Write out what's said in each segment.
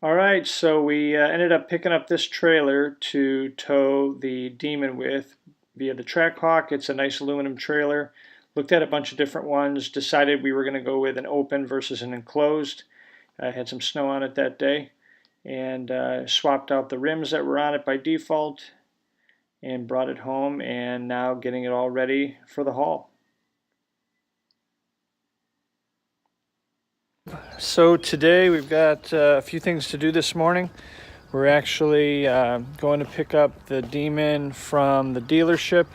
All right, so we ended up picking up this trailer to tow the Demon with via the Trackhawk. It's a nice aluminum trailer. Looked at a bunch of different ones, decided we were going to go with an open versus an enclosed. I had some snow on it that day, and swapped out the rims that were on it by default and brought it home, and now getting it all ready for the haul. So today we've got a few things to do this morning. We're actually going to pick up the Demon from the dealership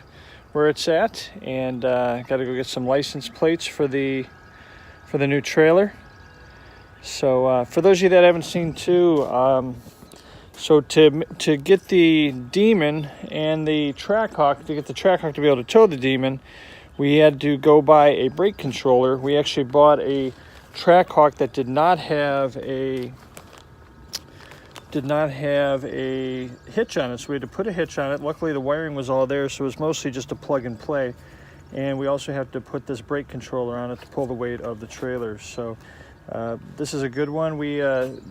where it's at, and got to go get some license plates for the new trailer. So for those of you that haven't seen too, so to get the Demon and the Trackhawk, to get the Trackhawk to be able to tow the Demon, we had to go buy a brake controller. We actually bought a Trackhawk that did not have a hitch on it, so we had to put a hitch on it. Luckily the wiring was all there, so it was mostly just a plug and play. And we also have to put this brake controller on it to pull the weight of the trailer. So this is a good one.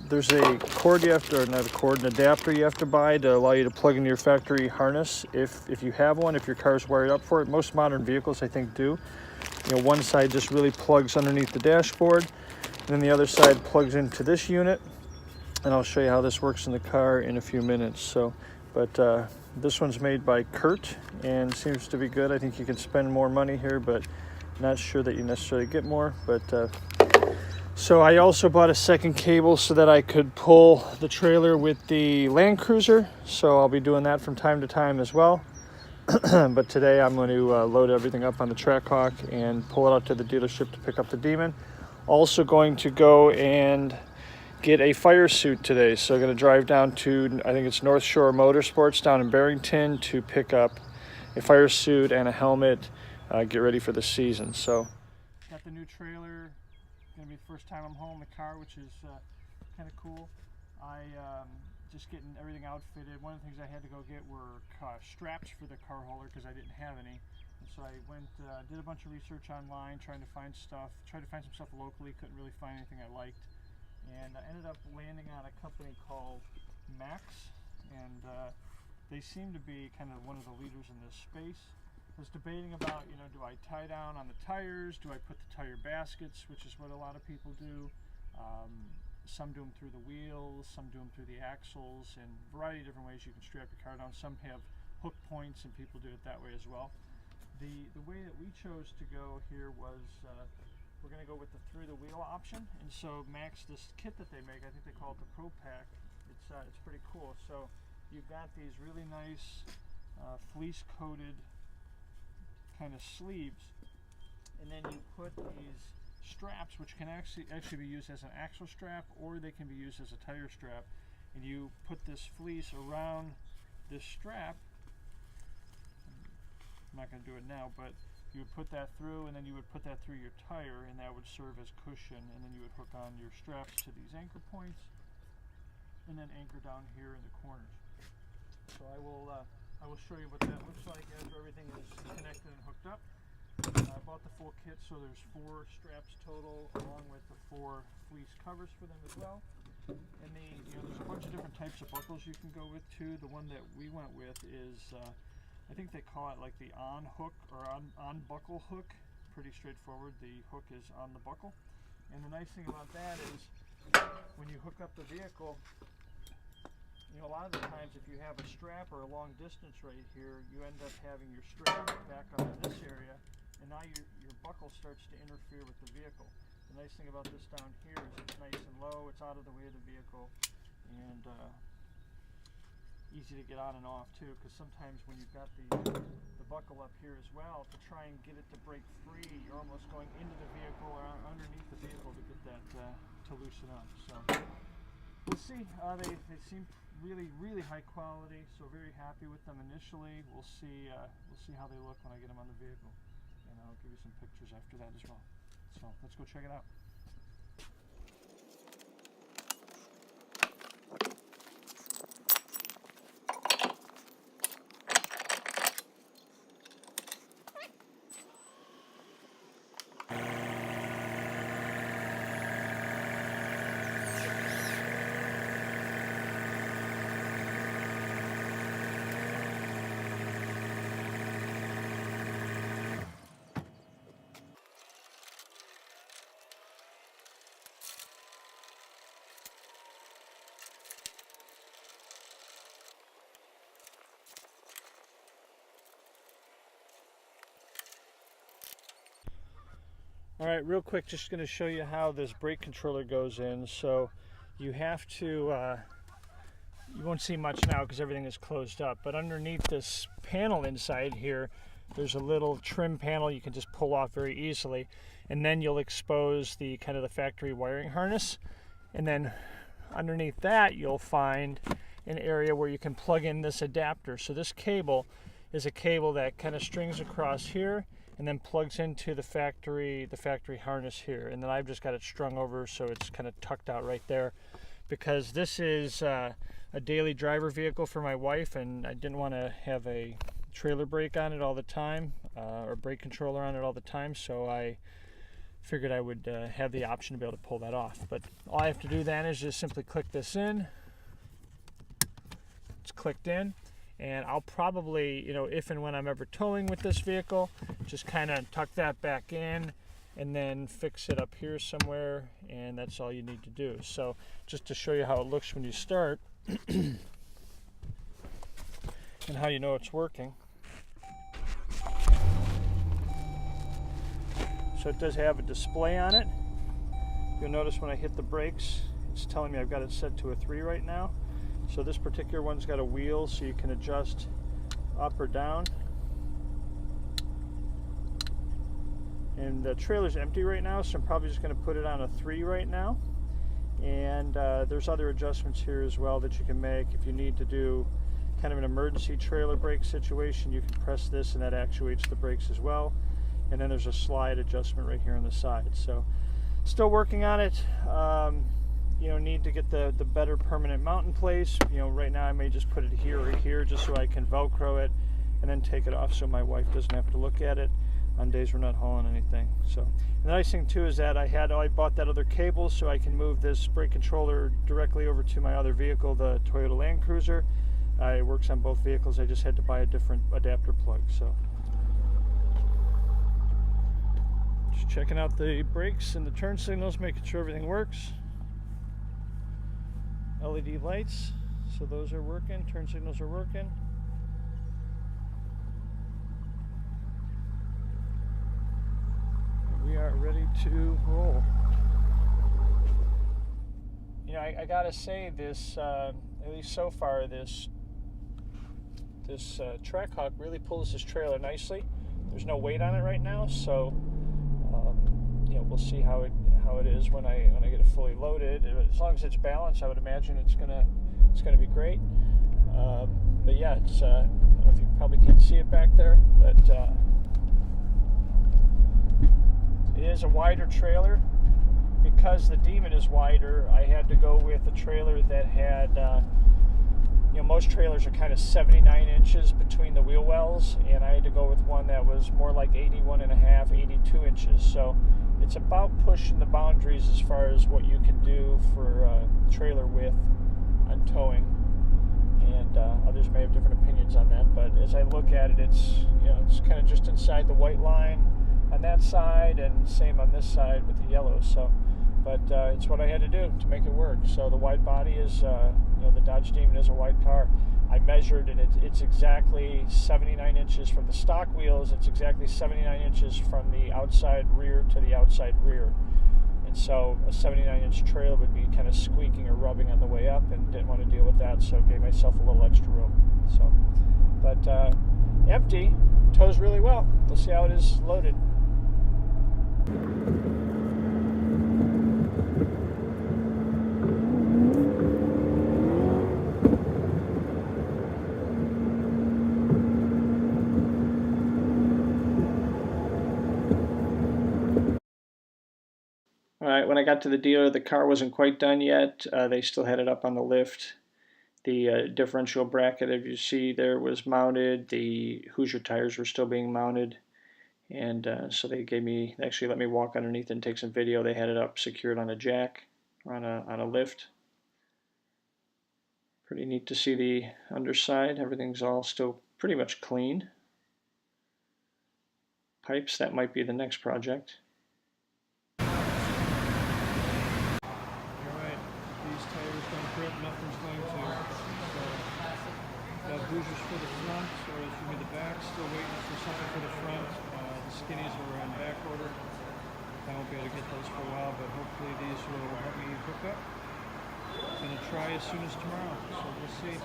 There's a cord you have to, or not a cord, an adapter you have to buy to allow you to plug into your factory harness if you have one, if your car's wired up for it. Most modern vehicles I think do. You know, one side just really plugs underneath the dashboard, and then the other side plugs into this unit. And I'll show you how this works in the car in a few minutes. So, but this one's made by Kurt and seems to be good. I think you can spend more money here, but not sure that you necessarily get more. But so I also bought a second cable so that I could pull the trailer with the Land Cruiser. So I'll be doing that from time to time as well. But today I'm going to load everything up on the Trackhawk and pull it out to the dealership to pick up the Demon. Also going to go and get a fire suit today. So I'm going to drive down to, I think it's North Shore Motorsports down in Barrington to pick up a fire suit and a helmet, get ready for the season. So got the new trailer. Going to be the first time I'm hauling the car, which is kind of cool. I just getting everything outfitted. One of the things I had to go get were straps for the car hauler because I didn't have any. And so I went, did a bunch of research online, trying to find stuff, tried to find some stuff locally, couldn't really find anything I liked. And I ended up landing on a company called Max, and they seem to be kind of one of the leaders in this space. I was debating about, you know, do I tie down on the tires? Do I put the tire baskets, which is what a lot of people do? Some do them through the wheels, some do them through the axles, and a variety of different ways you can strap your car down. Some have hook points, and people do it that way as well. The way that we chose to go here was we're going to go with the through the wheel option. And so Max, this kit that they make, I think they call it the Pro Pack. It's pretty cool. So you've got these really nice fleece coated kind of sleeves, and then you put these straps, which can actually be used as an axle strap, or they can be used as a tire strap. And you put this fleece around this strap. I'm not going to do it now, but you would put that through, and then you would put that through your tire, and that would serve as cushion. And then you would hook on your straps to these anchor points, and then anchor down here in the corners. So I will show you what that looks like after everything is connected and hooked up. I bought the full kit, so there's 4 straps total, along with the 4 fleece covers for them as well. And there's a bunch of different types of buckles you can go with too. The one that we went with is, I think they call it like the on hook or on buckle hook. Pretty straightforward. The hook is on the buckle. And the nice thing about that is when you hook up the vehicle, you know, a lot of the times if you have a strap or a long distance right here, you end up having your strap back up in this area, and now your buckle starts to interfere with the vehicle. The nice thing about this down here is it's nice and low, it's out of the way of the vehicle, and easy to get on and off too, because sometimes when you've got the buckle up here as well, to try and get it to break free, you're almost going into the vehicle or underneath the vehicle to get that to loosen up. So we'll see. They seem really high quality, so very happy with them initially. We'll see how they look when I get them on the vehicle, and I'll give you some pictures after that as well. So let's go check it out. All right, real quick, just going to show you how this brake controller goes in. So you have to, you won't see much now because everything is closed up, but underneath this panel inside here, there's a little trim panel you can just pull off very easily, and then you'll expose the kind of the factory wiring harness, and then underneath that you'll find an area where you can plug in this adapter. So this cable is a cable that kind of strings across here and then plugs into the factory harness here, and then I've just got it strung over so it's kind of tucked out right there, because this is a daily driver vehicle for my wife, and I didn't want to have a trailer brake on it all the time, or brake controller on it all the time, so I figured I would have the option to be able to pull that off. But all I have to do then is just simply click this in. It's clicked in, and I'll probably, you know, if and when I'm ever towing with this vehicle, just kind of tuck that back in and then fix it up here somewhere, and that's all you need to do. So just to show you how it looks when you start and how you know it's working. So it does have a display on it. You'll notice when I hit the brakes, it's telling me I've got it set to a 3 right now. So this particular one's got a wheel, so you can adjust up or down. And the trailer's empty right now, so I'm probably just going to put it on a 3 right now. And there's other adjustments here as well that you can make. If you need to do kind of an emergency trailer brake situation, you can press this and that actuates the brakes as well. And then there's a slide adjustment right here on the side. So still working on it. You know, need to get the better permanent mount in place. You know, right now I may just put it here or here just so I can Velcro it and then take it off so my wife doesn't have to look at it on days we're not hauling anything. So the nice thing too is that I bought that other cable so I can move this brake controller directly over to my other vehicle, the Toyota Land Cruiser. It works on both vehicles. I just had to buy a different adapter plug. So just checking out the brakes and the turn signals, making sure everything works. LED lights, so those are working, turn signals are working. And we are ready to roll. You know, I gotta say this, at least so far, this Trackhawk really pulls this trailer nicely. There's no weight on it right now, so you know, we'll see how it is when I get it fully loaded. As long as it's balanced, I would imagine it's gonna be great. But yeah, it's I don't know if you probably can't see it back there, but it is a wider trailer. Because the Demon is wider, I had to go with a trailer that had you know, most trailers are kind of 79 inches between the wheel wells, and I had to go with one that was more like 81.5, 82 inches. So it's about pushing the boundaries as far as what you can do for trailer width on towing. And others may have different opinions on that, but as I look at it, it's, you know, it's kind of just inside the white line on that side, and same on this side with the yellow. So, but it's what I had to do to make it work. So the wide body is, you know, the Dodge Demon is a wide car. I measured, and it's exactly 79 inches from the stock wheels. It's exactly 79 inches from the outside rear to the outside rear. And so a 79-inch trailer would be kind of squeaking or rubbing on the way up, and didn't want to deal with that, so gave myself a little extra room. So, but empty, tows really well. We'll see how it is loaded. Alright, when I got to the dealer, the car wasn't quite done yet. They still had it up on the lift. The differential bracket, as you see there, was mounted. The Hoosier tires were still being mounted. And so they actually let me walk underneath and take some video. They had it up secured on a jack, or on a lift. Pretty neat to see the underside. Everything's all still pretty much clean. Pipes, that might be the next project. Nothing's going to. So, got Hoosiers for the front, or excuse me, the back. Still waiting for something for the front. The skinnies are in back order. I won't be able to get those for a while, but hopefully these will help me hook up. I'm going to try as soon as tomorrow, so we'll see.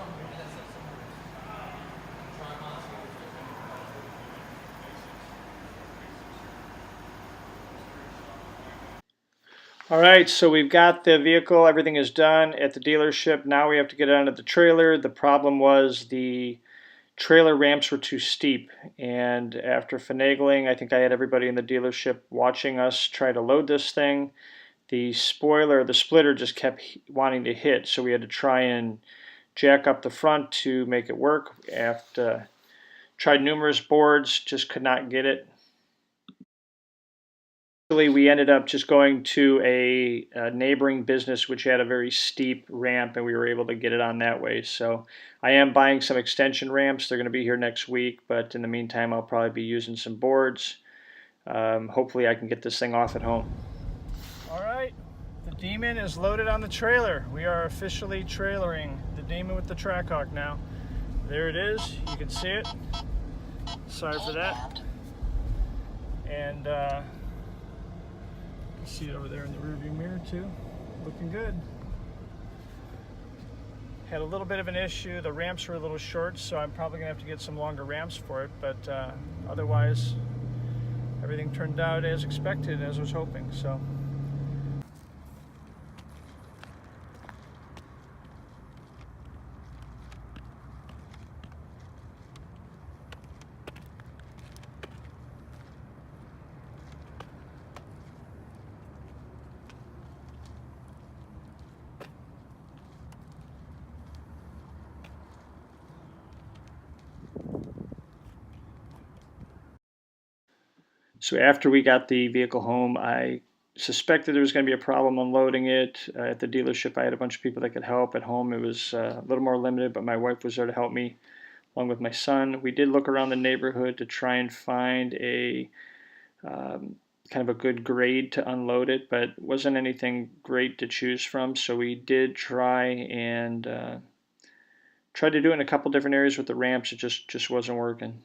All right, so we've got the vehicle, everything is done at the dealership. Now we have to get it onto the trailer. The problem was the trailer ramps were too steep, and after finagling, I think I had everybody in the dealership watching us try to load this thing. The spoiler, the splitter just kept wanting to hit, so we had to try and jack up the front to make it work. After tried numerous boards, just could not get it. We ended up just going to a neighboring business which had a very steep ramp, and we were able to get it on that way. So I am buying some extension ramps. They're going to be here next week, but in the meantime I'll probably be using some boards. Hopefully I can get this thing off at home. All right, the Demon is loaded on the trailer. We are officially trailering the Demon with the Trackhawk now. There it is, you can see it. Sorry for that. And see it over there in the rearview mirror too. Looking good. Had a little bit of an issue. The ramps were a little short, so I'm probably gonna have to get some longer ramps for it, but otherwise everything turned out as expected, as I was hoping. So after we got the vehicle home, I suspected there was going to be a problem unloading it. At the dealership, I had a bunch of people that could help. At home, it was a little more limited, but my wife was there to help me, along with my son. We did look around the neighborhood to try and find a kind of a good grade to unload it, but wasn't anything great to choose from. So we did try and tried to do it in a couple different areas with the ramps. It just wasn't working.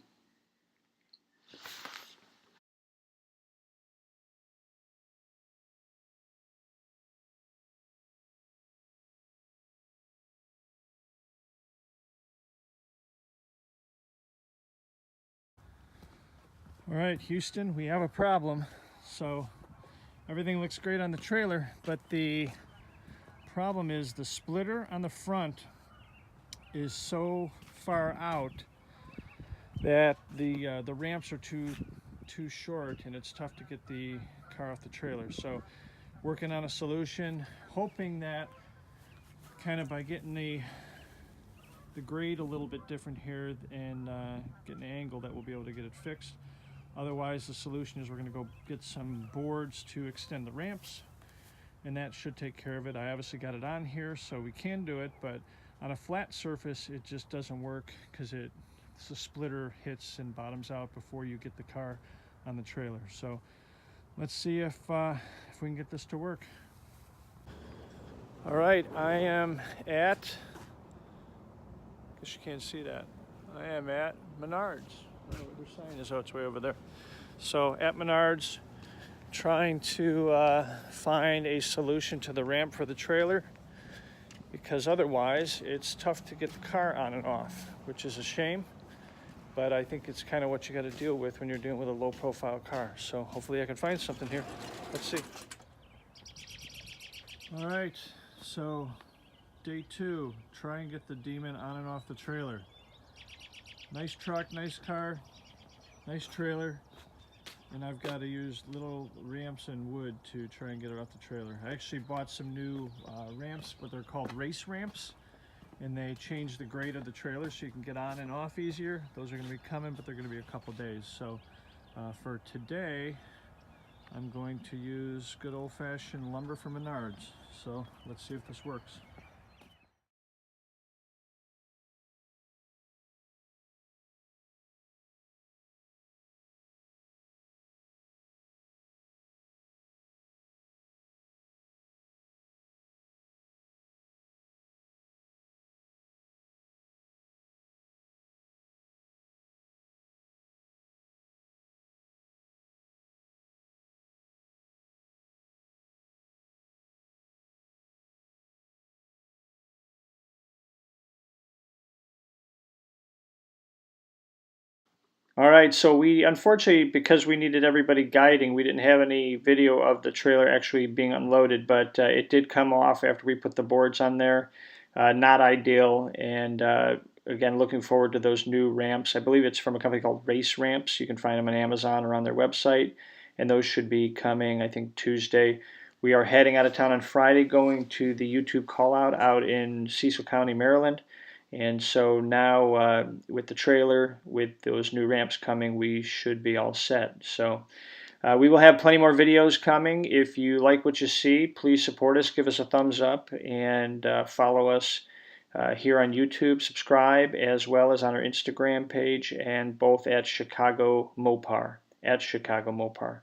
All right, Houston, we have a problem. So everything looks great on the trailer, but the problem is the splitter on the front is so far out that the ramps are too short, and it's tough to get the car off the trailer. So working on a solution, hoping that kind of by getting the grade a little bit different here and getting the angle, that we'll be able to get it fixed. Otherwise, the solution is we're going to go get some boards to extend the ramps, and that should take care of it. I obviously got it on here, so we can do it, but on a flat surface, it just doesn't work because the splitter hits and bottoms out before you get the car on the trailer. So let's see if we can get this to work. All right, I am at, I guess you can't see that. I am at Menards. I don't know where their sign is. Oh, it's way over there. So at Menards, trying to find a solution to the ramp for the trailer, because otherwise it's tough to get the car on and off, which is a shame, but I think it's kind of what you got to deal with when you're dealing with a low profile car. So hopefully I can find something here. Let's see. All right, so day 2, try and get the Demon on and off the trailer. Nice truck, nice car, nice trailer, and I've got to use little ramps and wood to try and get it off the trailer. I actually bought some new ramps, but they're called race ramps, and they change the grade of the trailer so you can get on and off easier. Those are going to be coming, but they're going to be a couple days. So for today, I'm going to use good old-fashioned lumber from Menards. So let's see if this works. All right, so we unfortunately, because we needed everybody guiding, we didn't have any video of the trailer actually being unloaded, but it did come off after we put the boards on there. Not ideal, and again, looking forward to those new ramps. I believe it's from a company called Race Ramps. You can find them on Amazon or on their website, and those should be coming, I think, Tuesday. We are heading out of town on Friday, going to the YouTube Callout out in Cecil County, Maryland. And so now with the trailer, with those new ramps coming, we should be all set. So we will have plenty more videos coming. If you like what you see, please support us, give us a thumbs up, and follow us here on YouTube, subscribe, as well as on our Instagram page, and both at Chicago Mopar, at Chicago Mopar.